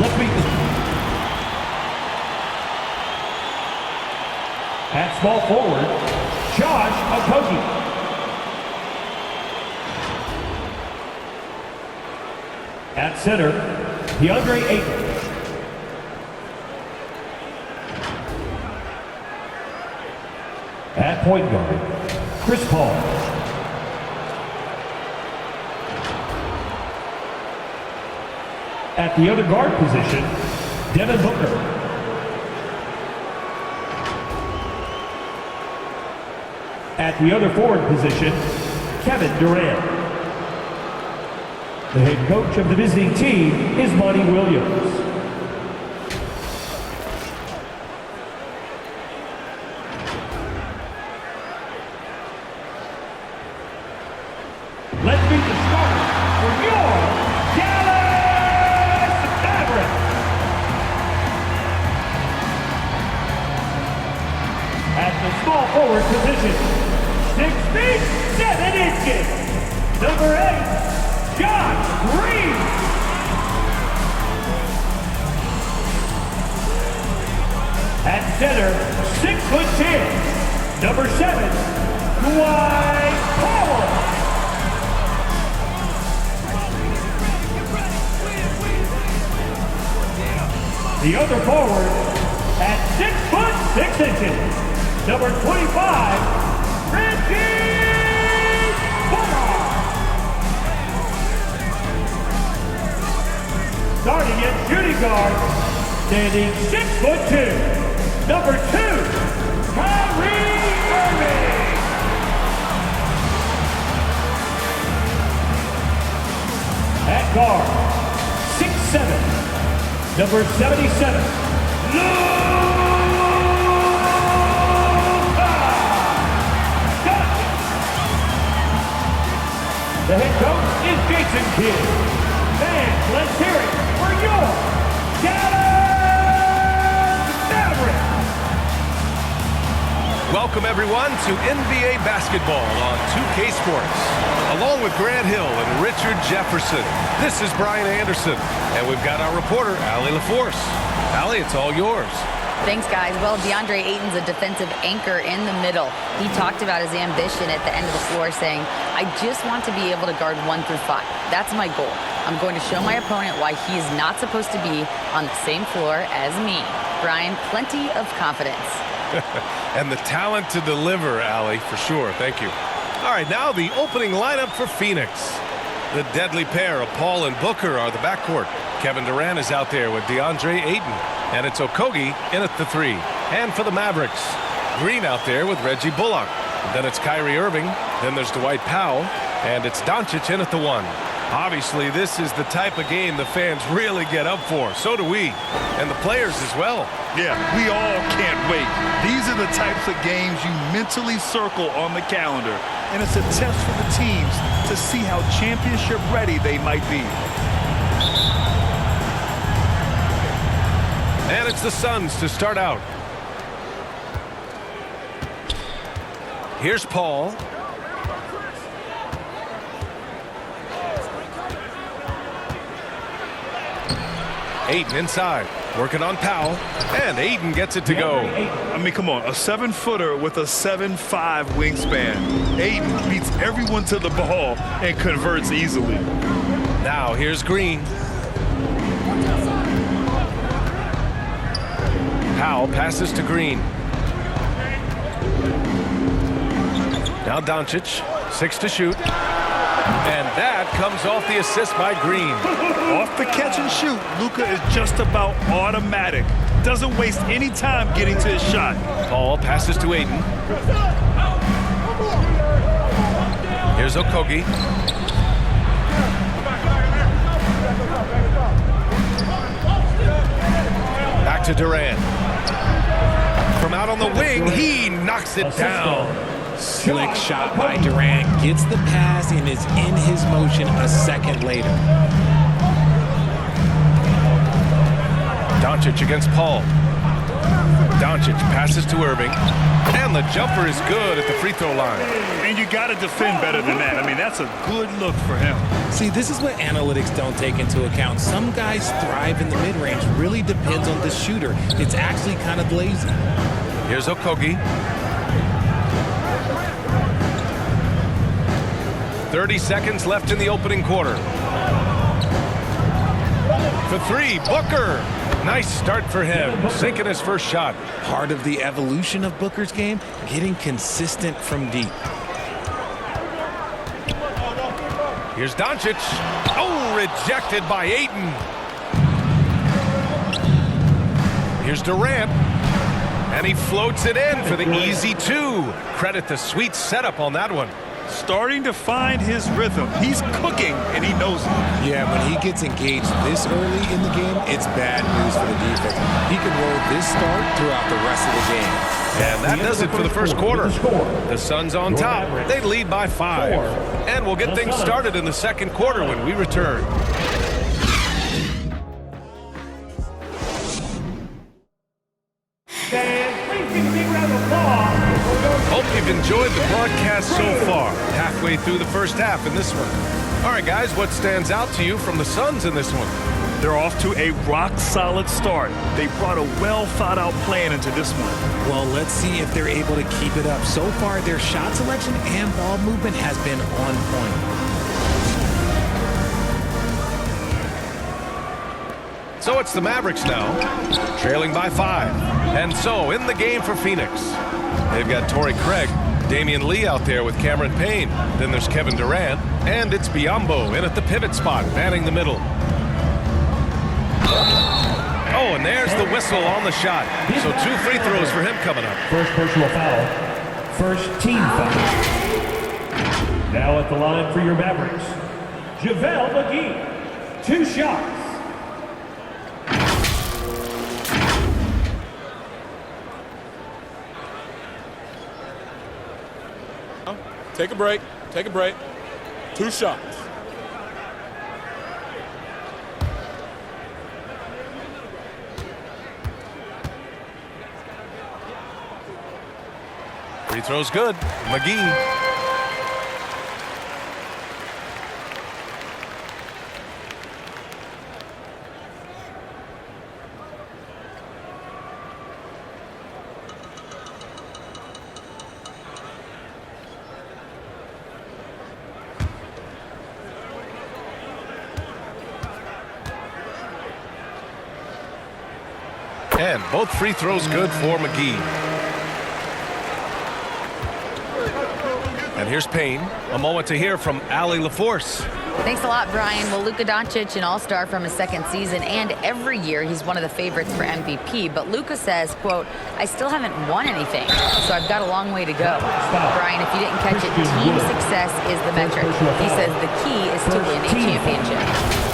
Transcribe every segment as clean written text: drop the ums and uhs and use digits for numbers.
Let's meet the... At small forward, Josh Okogie. At center, DeAndre Ayton. At point guard, Chris Paul. At the other guard position, Devin Booker. At the other forward position, Kevin Durant. The head coach of the visiting team is Monty Williams. Let's meet the starters for your Dallas Mavericks. At the small forward position, 6 feet, 7 inches. Number 8, Josh Green. At center, 6'10", number 7, Kwai. The other forward, at 6'6", number 25, Reggie Bullard. Starting at shooting guard, standing 6'2", number 2, Kyrie Irving. At guard, 6'7", number 77, the head coach is Jason Kidd. Fans, let's hear it for your Dallas Mavericks. Welcome everyone to NBA basketball on 2K Sports. Along with Grant Hill and Richard Jefferson, this is Brian Anderson. And we've got our reporter, Allie LaForce. Allie, it's all yours. Thanks, guys. Well, DeAndre Ayton's a defensive anchor in the middle. He talked about his ambition at the end of the floor, saying, I just want to be able to guard 1 through 5. That's my goal. I'm going to show my opponent why he is not supposed to be on the same floor as me. Brian, plenty of confidence. And the talent to deliver, Allie, for sure. Thank you. All right, now the opening lineup for Phoenix. The deadly pair of Paul and Booker are the backcourt. Kevin Durant is out there with DeAndre Ayton. And it's Okogie in at the 3. And for the Mavericks, Green out there with Reggie Bullock. Then it's Kyrie Irving. Then there's Dwight Powell. And it's Doncic in at the 1. Obviously, this is the type of game the fans really get up for. So do we. And the players as well. Yeah, we all can't wait. These are the types of games you mentally circle on the calendar. And it's a test for the teams to see how championship ready they might be. And it's the Suns to start out. Here's Paul. Ayton inside, working on Powell, and Ayton gets it to go. I mean, come on, a 7-footer with a 7'5" wingspan. Ayton beats everyone to the ball and converts easily. Now here's Green. Powell passes to Green. Now Doncic, 6 to shoot. And that comes off the assist by Green. Off the catch and shoot, Luka is just about automatic. Doesn't waste any time getting to his shot. Paul passes to Ayton. Here's Okogie. Back to Durant. From out on the wing, he knocks it down. Slick shot by Durant. Gets the pass and is in his motion a second later. Doncic against Paul. Doncic passes to Irving. And the jumper is good at the free throw line. And you got to defend better than that. I mean, that's a good look for him. See, this is what analytics don't take into account. Some guys thrive in the mid-range. Really depends on the shooter. It's actually kind of lazy. Here's Okogie. 30 seconds left in the opening quarter. For three, Booker. Nice start for him, sinking his first shot. Part of the evolution of Booker's game, getting consistent from deep. Here's Doncic. Oh, rejected by Ayton. Here's Durant. And he floats it in for the easy two. Credit the sweet setup on that one. Starting to find his rhythm. He's cooking, and he knows it. Yeah, when he gets engaged this early in the game, it's bad news for the defense. He can roll this start throughout the rest of the game. And that does it for the first quarter. The Suns on top. They lead by 5. And we'll get things started in the second quarter when we return. Hope you've enjoyed the broadcast so far. Halfway through the first half in this one. All right, guys, what stands out to you from the Suns in this one? They're off to a rock-solid start. They brought a well-thought-out plan into this one. Well, let's see if they're able to keep it up. So far, their shot selection and ball movement has been on point. So it's the Mavericks now, trailing by 5. And so in the game for Phoenix, they've got Torrey Craig, Damian Lee out there with Cameron Payne. Then there's Kevin Durant, and it's Biyombo in at the pivot spot, manning the middle. Oh, and there's the whistle on the shot. So 2 free throws for him coming up. First personal foul. First team foul. Now at the line for your Mavericks, JaVale McGee. 2 shots. Take a break. Take a break. 2 shots. Free throw's good. McGee. And both free throws good for McGee. And here's Payne. A moment to hear from Allie LaForce. Thanks a lot, Brian. Well, Luka Doncic, an all-star from his second season, and every year he's one of the favorites for MVP. But Luka says, quote, I still haven't won anything, so I've got a long way to go. Brian, if you didn't catch it, team success is the metric. He says the key is to win a championship.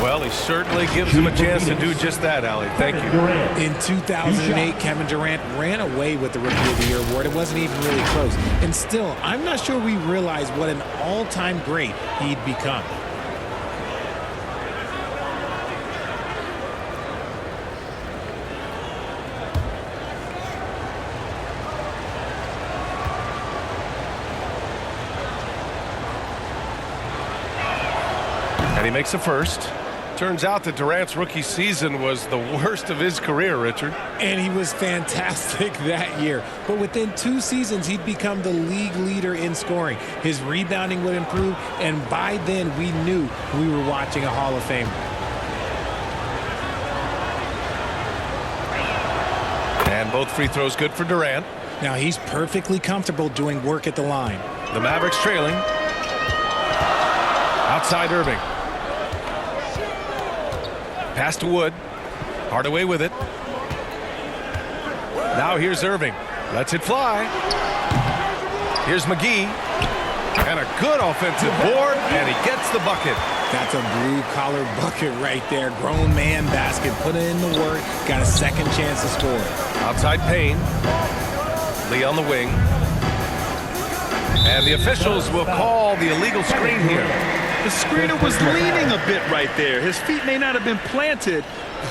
Well, he certainly gives him a chance to do just that, Allie. Thank you. In 2008, Kevin Durant ran away with the Rookie of the Year award. It wasn't even really close. And still, I'm not sure we realize what an all-time great he'd become. And he makes a first. Turns out that Durant's rookie season was the worst of his career, Richard. And he was fantastic that year. But within 2 seasons, he'd become the league leader in scoring. His rebounding would improve, and by then, we knew we were watching a Hall of Famer. And both free throws good for Durant. Now, he's perfectly comfortable doing work at the line. The Mavericks trailing. Outside Irving. Pass to Wood. Hardaway with it. Now here's Irving. Lets it fly. Here's McGee. And a good offensive board, and he gets the bucket. That's a blue-collar bucket right there. Grown man basket. Put in the work. Got a second chance to score. Outside Payne. Lee on the wing. And the officials will call the illegal screen here. The screener was leaning a bit right there. His feet may not have been planted.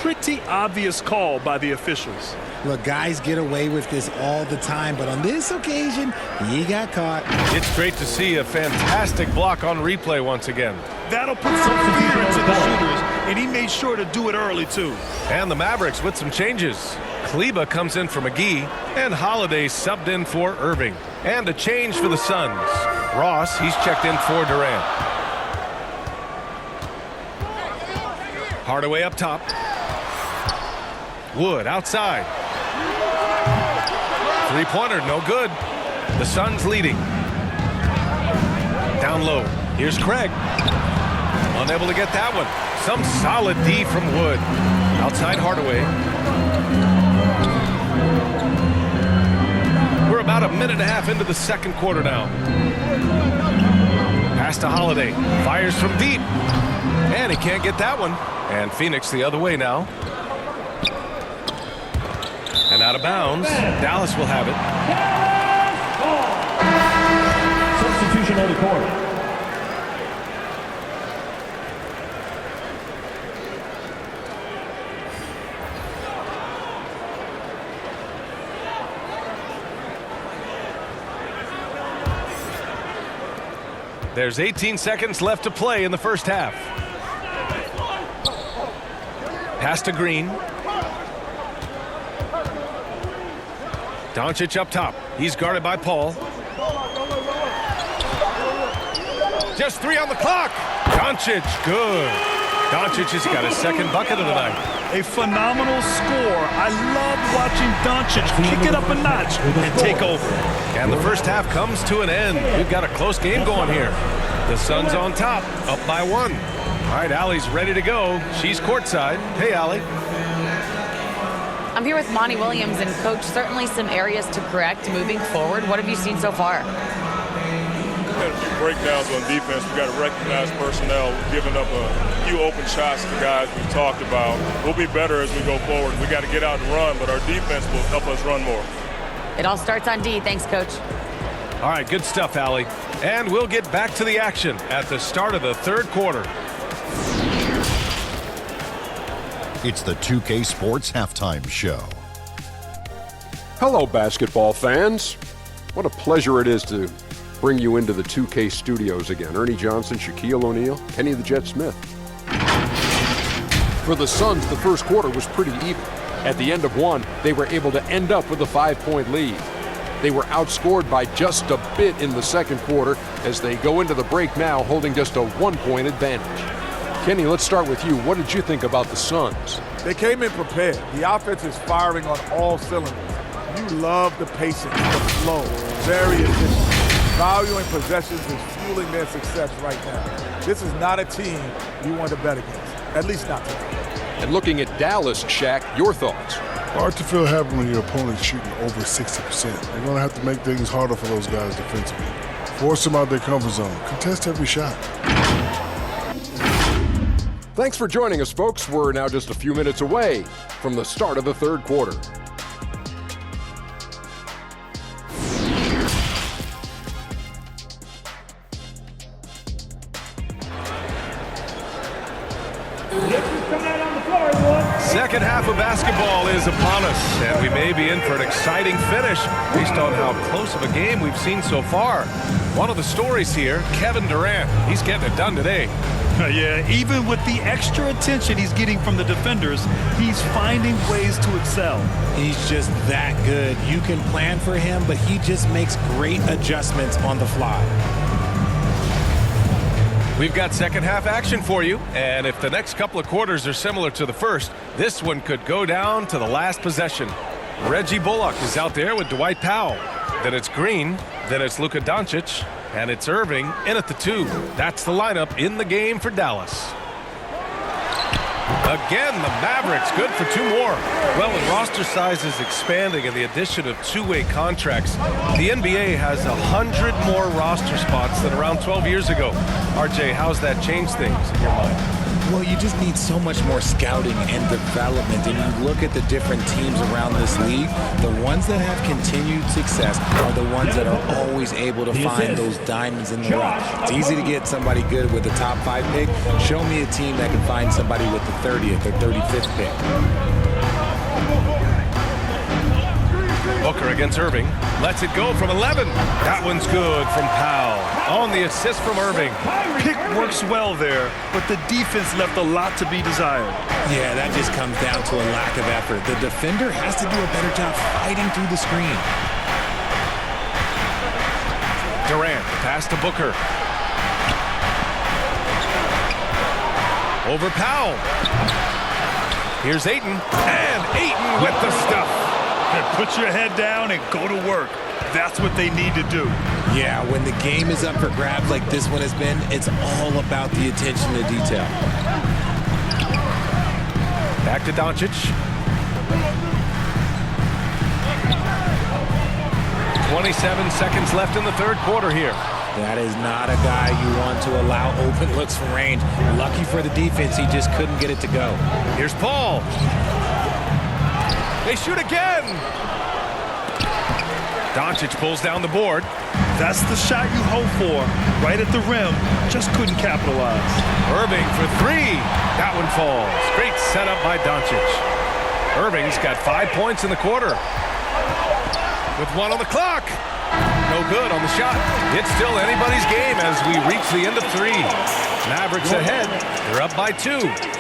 Pretty obvious call by the officials. Look, guys get away with this all the time, but on this occasion, he got caught. It's great to see a fantastic block on replay once again. That'll put some fear into the shooters, and he made sure to do it early, too. And the Mavericks with some changes. Kleba comes in for McGee, and Holiday subbed in for Irving. And a change for the Suns. Ross, he's checked in for Durant. Hardaway up top. Wood outside. Three-pointer, no good. The Suns leading. Down low. Here's Craig. Unable to get that one. Some solid D from Wood. Outside Hardaway. We're about a minute and a half into the second quarter now. Pass to Holiday. Fires from deep. And he can't get that one. And Phoenix the other way now. And out of bounds. Dallas will have it. Substitution on the court. There's 18 seconds left to play in the first half. Pass to Green. Doncic up top. He's guarded by Paul. Just 3 on the clock. Doncic, good. Doncic has got his second bucket of the night. A phenomenal score. I love watching Doncic kick it up a notch and take over. And the first half comes to an end. We've got a close game going here. The Suns on top, up by 1. All right, Allie's ready to go. She's courtside. Hey, Allie. I'm here with Monty Williams, and Coach, certainly some areas to correct moving forward. What have you seen so far? We've had a few breakdowns on defense. We've got to recognize personnel. We've given up a few open shots to guys we've talked about. We'll be better as we go forward. We got to get out and run, but our defense will help us run more. It all starts on D. Thanks, Coach. All right, good stuff, Allie. And we'll get back to the action at the start of the third quarter. It's the 2K Sports Halftime Show. Hello, basketball fans. What a pleasure it is to bring you into the 2K studios again. Ernie Johnson, Shaquille O'Neal, Kenny the Jet Smith. For the Suns, the first quarter was pretty even. At the end of one, they were able to end up with a 5-point lead. They were outscored by just a bit in the second quarter as they go into the break now holding just a 1-point advantage. Kenny, let's start with you. What did you think about the Suns? They came in prepared. The offense is firing on all cylinders. You love the patience, the flow, very efficient. Valuing possessions is fueling their success right now. This is not a team you want to bet against, at least not tonight. And looking at Dallas, Shaq, your thoughts? Hard to feel happy when your opponent's shooting over 60%. They're going to have to make things harder for those guys defensively. Force them out their comfort zone. Contest every shot. Thanks for joining us, folks. We're now just a few minutes away from the start of the third quarter. Second half of basketball is upon us, and we may be in for an exciting finish based on how close of a game we've seen so far. One of the stories here, Kevin Durant. He's getting it done today. Yeah, even with the extra attention he's getting from the defenders, he's finding ways to excel. He's just that good. You can plan for him, but he just makes great adjustments on the fly. We've got second half action for you, and if the next couple of quarters are similar to the first, this one could go down to the last possession. Reggie Bullock is out there with Dwight Powell. Then it's Green, then it's Luka Doncic, and it's Irving in at the 2. That's the lineup in the game for Dallas. Again, the Mavericks good for 2 more. Well, when roster size is expanding and the addition of two-way contracts, the NBA has 100 more roster spots than around 12 years ago. RJ, how's that changed things in your mind? Well, you just need so much more scouting and development. And you look at the different teams around this league, the ones that have continued success are the ones that are always able to find those diamonds in the rough. It's easy to get somebody good with the top 5 pick. Show me a team that can find somebody with the 30th or 35th pick. Booker against Irving. Lets it go from 11. That one's good from Powell. On the assist from Irving. Pick works well there, but the defense left a lot to be desired. Yeah, that just comes down to a lack of effort. The defender has to do a better job fighting through the screen. Durant, pass to Booker. Over Powell. Here's Ayton. And Ayton with the stuff. Put your head down and go to work. That's what they need to do. Yeah, when the game is up for grabs like this one has been, it's all about the attention to detail. Back to Doncic. 27 seconds left in the third quarter here. That is not a guy you want to allow open looks from range. Lucky for the defense, he just couldn't get it to go. Here's Paul. They shoot again. Doncic pulls down the board. That's the shot you hope for. Right at the rim. Just couldn't capitalize. Irving for three. That one falls. Great setup by Doncic. Irving's got 5 points in the quarter. With 1 on the clock. No good on the shot. It's still anybody's game as we reach the end of 3. Mavericks ahead. They're up by 2.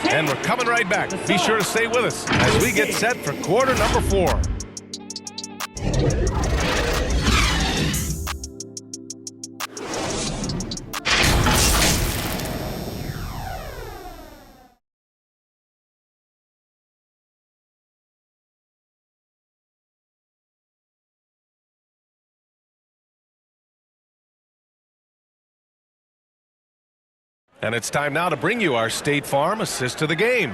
And we're coming right back. Be sure to stay with us as we get set for quarter number 4. And it's time now to bring you our State Farm assist to the game.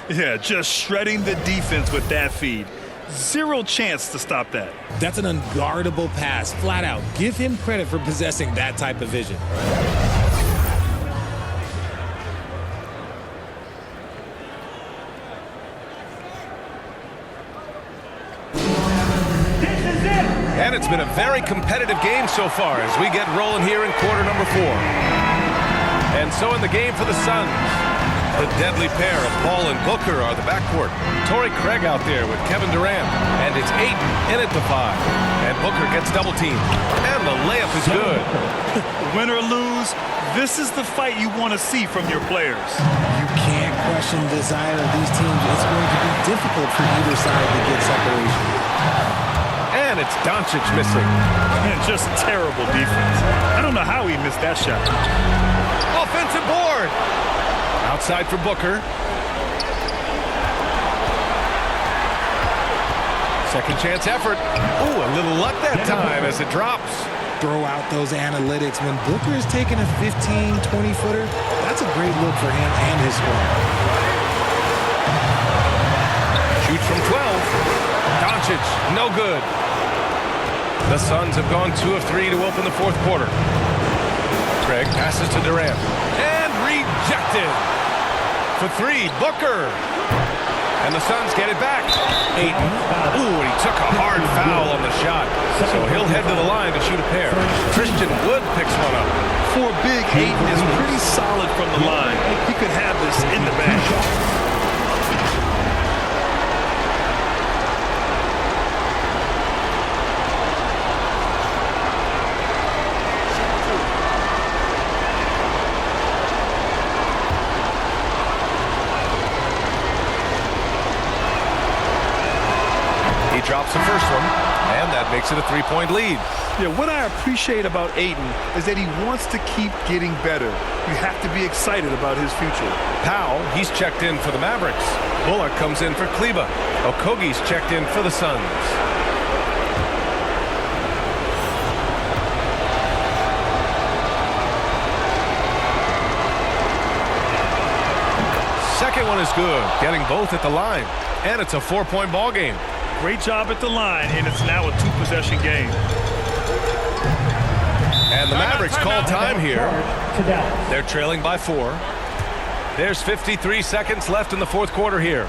Yeah, just shredding the defense with that feed. Zero chance to stop that. That's an unguardable pass, flat out. Give him credit for possessing that type of vision. And it's been a very competitive game so far as we get rolling here in quarter number 4. And so in the game for the Suns, the deadly pair of Paul and Booker are the backcourt. Torrey Craig out there with Kevin Durant. And it's Ayton in it to 5. And Booker gets double teamed. And the layup is good. Win or lose, this is the fight you want to see from your players. You can't question the desire of these teams. It's going to be difficult for either side to get separation. And it's Doncic missing. And just terrible defense. I don't know how he missed that shot. Offensive board. Outside for Booker. Second chance effort. Ooh, a little luck that time as it drops. Throw out those analytics. When Booker is taking a 15, 20-footer, that's a great look for him and his squad. Shoots from 12. Doncic, no good. The Suns have gone 2 of 3 to open the fourth quarter. Craig passes to Durant. And rejected. For 3, Booker. And the Suns get it back. Ayton. Ooh, he took a hard foul on the shot. So he'll head to the line to shoot a pair. Christian Wood picks one up. For big, Ayton is pretty solid from the line. He could have this in the bag. Drops the first one, and that makes it a 3-point lead. Yeah, what I appreciate about Ayton is that he wants to keep getting better. You have to be excited about his future. Powell, he's checked in for the Mavericks. Bullock comes in for Kleba. Okogie's checked in for the Suns. Second one is good, getting both at the line. And it's a 4-point ball game. Great job at the line, and it's now a 2-possession game. And the Mavericks call time here. They're trailing by 4. There's 53 seconds left in the fourth quarter here.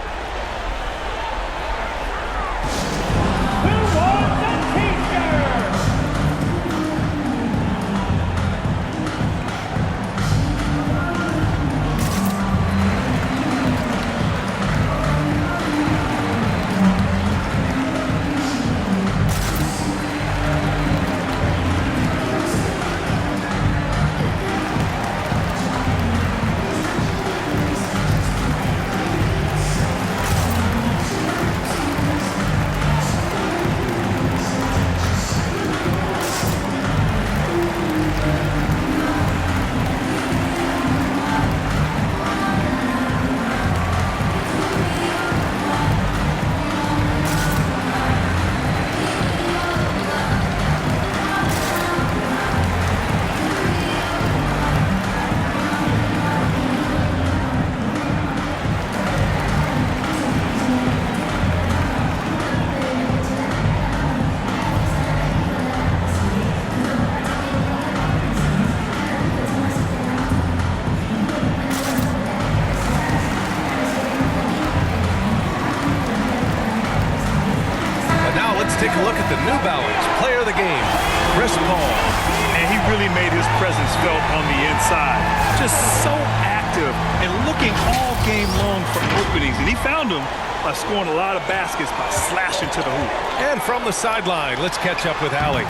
take a look at the New Balance player of the game, Chris Paul. And he really made his presence felt on the inside. Just so active and looking all game long for openings. And he found them by scoring a lot of baskets by slashing to the hoop. And from the sideline, let's catch up with Allie.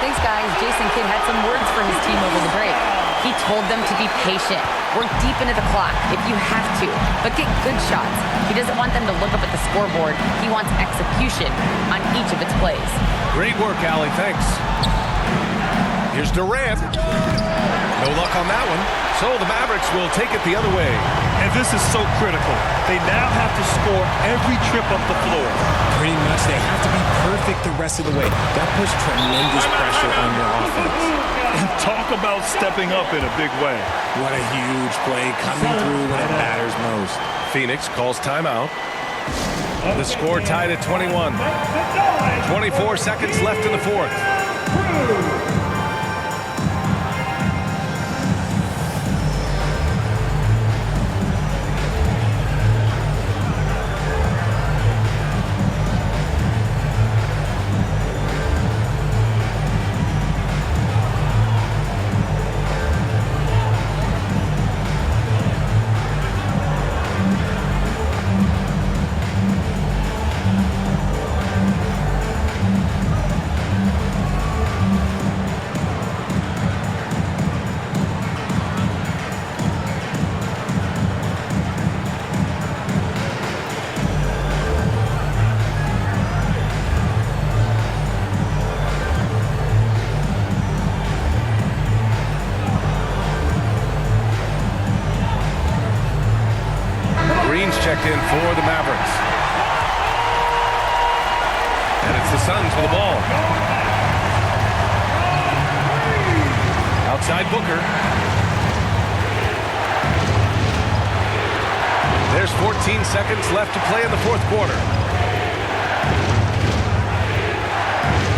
Thanks, guys. Jason Kidd had some words for his team over the break. He told them to be patient, work deep into the clock if you have to, but get good shots. He doesn't want them to look up at the scoreboard. He wants execution on each of its plays. Great work, Allie. Thanks. Here's Durant. No luck on that one. So the Mavericks will take it the other way. And this is so critical. They now have to score every trip up the floor. Pretty much, they have to be perfect the rest of the way. That puts tremendous pressure on your offense. And talk about stepping up in a big way. What a huge play coming through when it matters most. Phoenix calls timeout. The score tied at 21. 24 seconds left in the fourth. Checked in for the Mavericks. And it's the Suns with the ball. Outside Booker. There's 14 seconds left to play in the fourth quarter.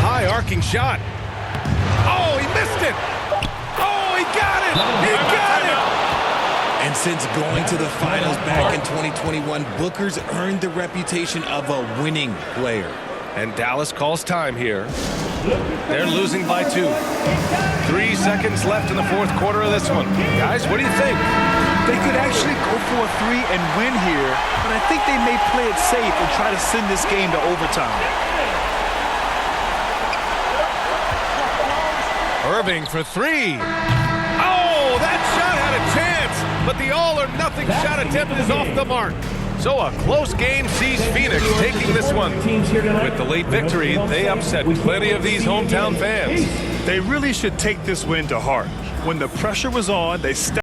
High arcing shot. Oh, he missed it. Oh, he got it. He got it. And since going to the finals back in 2021, Booker's earned the reputation of a winning player. And Dallas calls time here. They're losing by 2. 3 seconds left in the fourth quarter of this one. Guys, what do you think? They could actually go for a 3 and win here, but I think they may play it safe and try to send this game to overtime. Irving for 3. Oh, that shot had a chance. But the all-or-nothing shot attempt is off the mark. So a close game sees Phoenix taking this one. With the late victory, they upset plenty of these hometown fans. They really should take this win to heart. When the pressure was on, they stepped